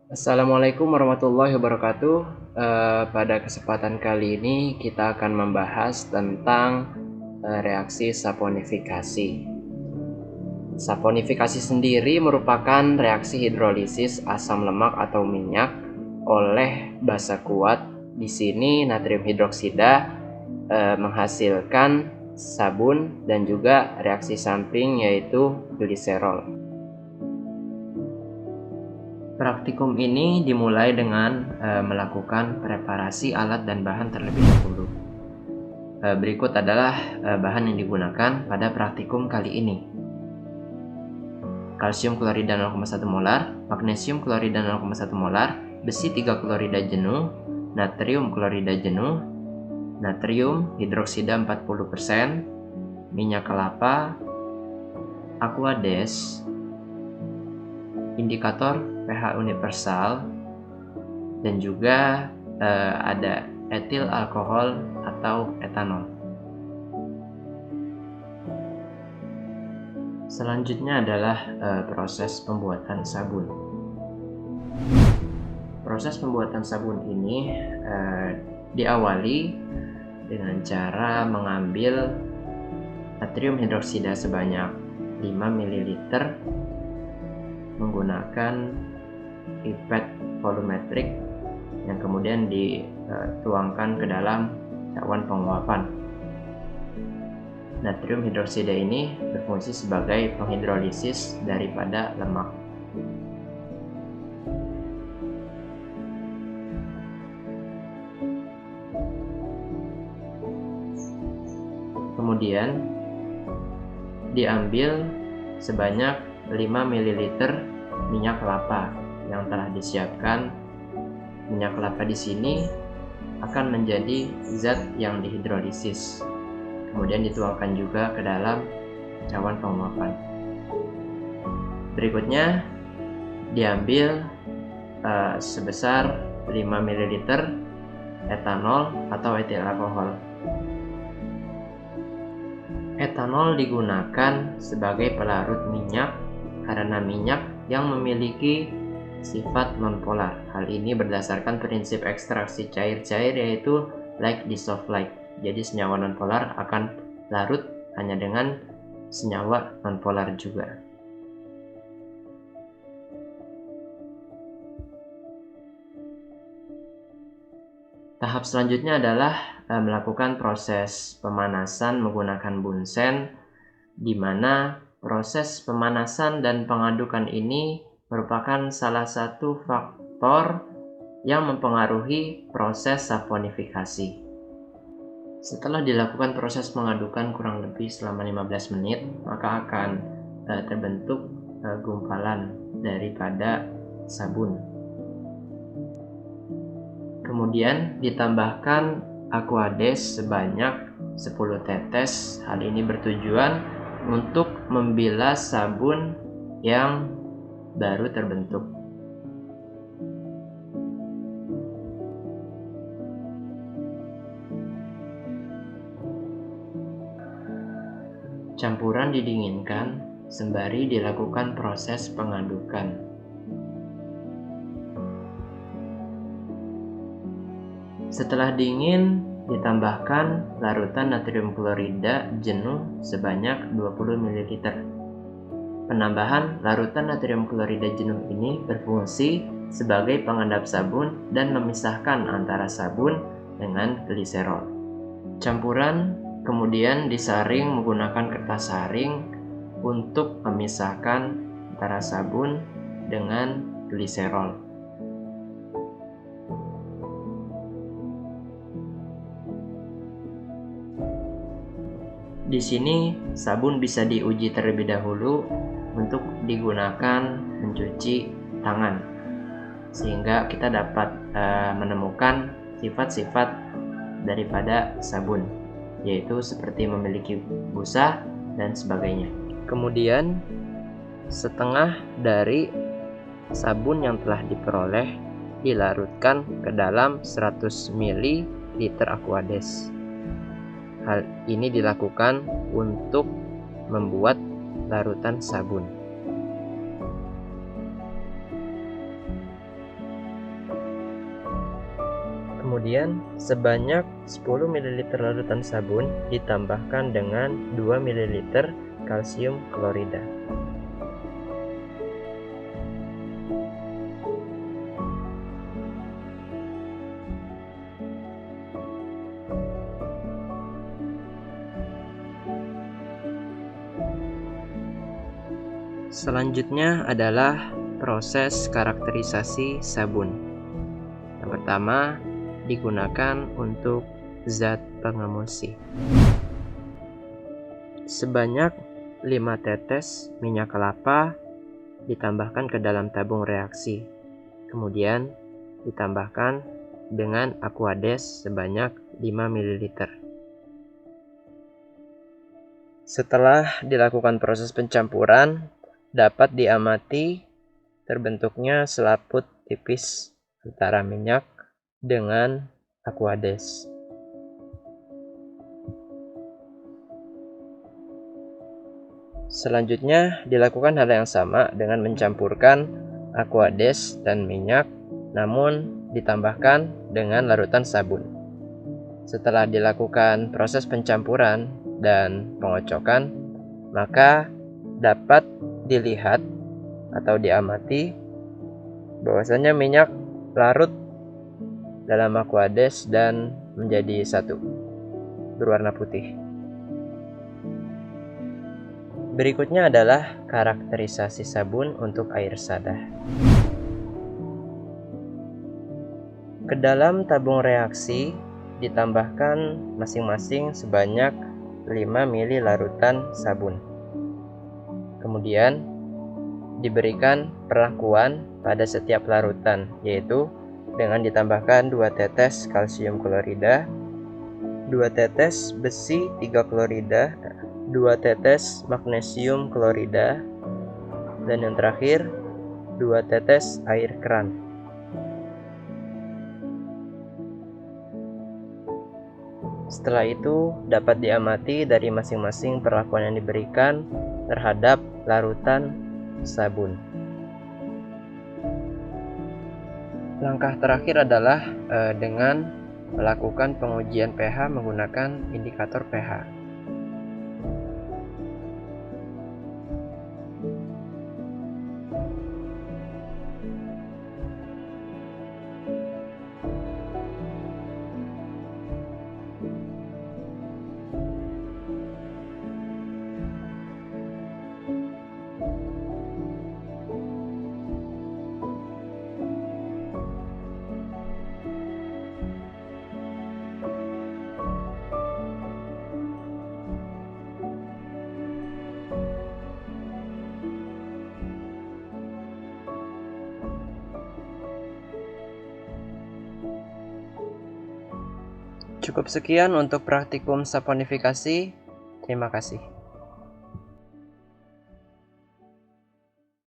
Assalamualaikum warahmatullahi wabarakatuh. Pada kesempatan kali ini kita akan membahas tentang reaksi saponifikasi. Saponifikasi sendiri merupakan reaksi hidrolisis asam lemak atau minyak oleh basa kuat. Di sini natrium hidroksida menghasilkan sabun dan juga reaksi samping yaitu gliserol. Praktikum ini dimulai dengan melakukan preparasi alat dan bahan terlebih dahulu. Berikut adalah bahan yang digunakan pada praktikum kali ini. Kalsium klorida 0,1 molar, magnesium klorida 0,1 molar, besi 3 klorida jenuh, natrium klorida jenuh, natrium hidroksida 40%, minyak kelapa, aquades, indikator pH universal, dan juga ada etil alkohol atau etanol. Selanjutnya adalah proses pembuatan sabun. Proses pembuatan sabun ini diawali dengan cara mengambil natrium hidroksida sebanyak 5 ml menggunakan pipet volumetrik yang kemudian dituangkan ke dalam cawan penguapan. Natrium hidroksida ini berfungsi sebagai penghidrolisis daripada lemak. Kemudian diambil sebanyak 5 ml minyak kelapa yang telah disiapkan. Minyak kelapa di sini akan menjadi zat yang dihidrolisis. Kemudian dituangkan juga ke dalam cawan penguapan. Berikutnya diambil sebesar 5 ml etanol atau etil alkohol. Etanol digunakan sebagai pelarut minyak karena minyak yang memiliki sifat nonpolar. Hal ini berdasarkan prinsip ekstraksi cair-cair yaitu like dissolve like. Jadi senyawa nonpolar akan larut hanya dengan senyawa nonpolar juga. Tahap selanjutnya adalah melakukan proses pemanasan menggunakan bunsen, di mana proses pemanasan dan pengadukan ini merupakan salah satu faktor yang mempengaruhi proses saponifikasi. Setelah dilakukan proses pengadukan kurang lebih selama 15 menit, maka akan terbentuk gumpalan daripada sabun. Kemudian ditambahkan aquades sebanyak 10 tetes. Hal ini bertujuan untuk membilas sabun yang baru terbentuk. Campuran didinginkan sembari dilakukan proses pengadukan. Setelah dingin, ditambahkan larutan natrium klorida jenuh sebanyak 20 ml. Penambahan larutan natrium klorida jenuh ini berfungsi sebagai pengendap sabun dan memisahkan antara sabun dengan gliserol. Campuran kemudian disaring menggunakan kertas saring untuk memisahkan antara sabun dengan gliserol. Di sini sabun bisa diuji terlebih dahulu untuk digunakan mencuci tangan, sehingga kita dapat menemukan sifat-sifat daripada sabun, yaitu seperti memiliki busa dan sebagainya. Kemudian setengah dari sabun yang telah diperoleh dilarutkan ke dalam 100 ml aquades. Hal ini dilakukan untuk membuat larutan sabun. Kemudian sebanyak 10 ml larutan sabun ditambahkan dengan 2 ml kalsium klorida. Selanjutnya adalah proses karakterisasi sabun. Yang pertama, digunakan untuk zat pengemulsi. Sebanyak 5 tetes minyak kelapa ditambahkan ke dalam tabung reaksi. Kemudian ditambahkan dengan Aquades sebanyak 5 ml. Setelah dilakukan proses pencampuran, dapat diamati terbentuknya selaput tipis antara minyak dengan Aquades. Selanjutnya dilakukan hal yang sama dengan mencampurkan Aquades dan minyak, namun ditambahkan dengan larutan sabun. Setelah dilakukan proses pencampuran dan pengocokan, maka dapat dilihat atau diamati bahwasanya minyak larut dalam Aquades dan menjadi satu, berwarna putih. Berikutnya adalah karakterisasi sabun untuk air sadah. Ke dalam tabung reaksi ditambahkan masing-masing sebanyak 5 ml larutan sabun. Kemudian diberikan perlakuan pada setiap larutan, yaitu dengan ditambahkan 2 tetes kalsium klorida, 2 tetes besi 3 klorida, 2 tetes magnesium klorida, dan yang terakhir 2 tetes air keran. Setelah itu dapat diamati dari masing-masing perlakuan yang diberikan terhadap larutan sabun. Langkah terakhir adalah dengan melakukan pengujian pH menggunakan indikator pH. Cukup sekian untuk praktikum saponifikasi. Terima kasih.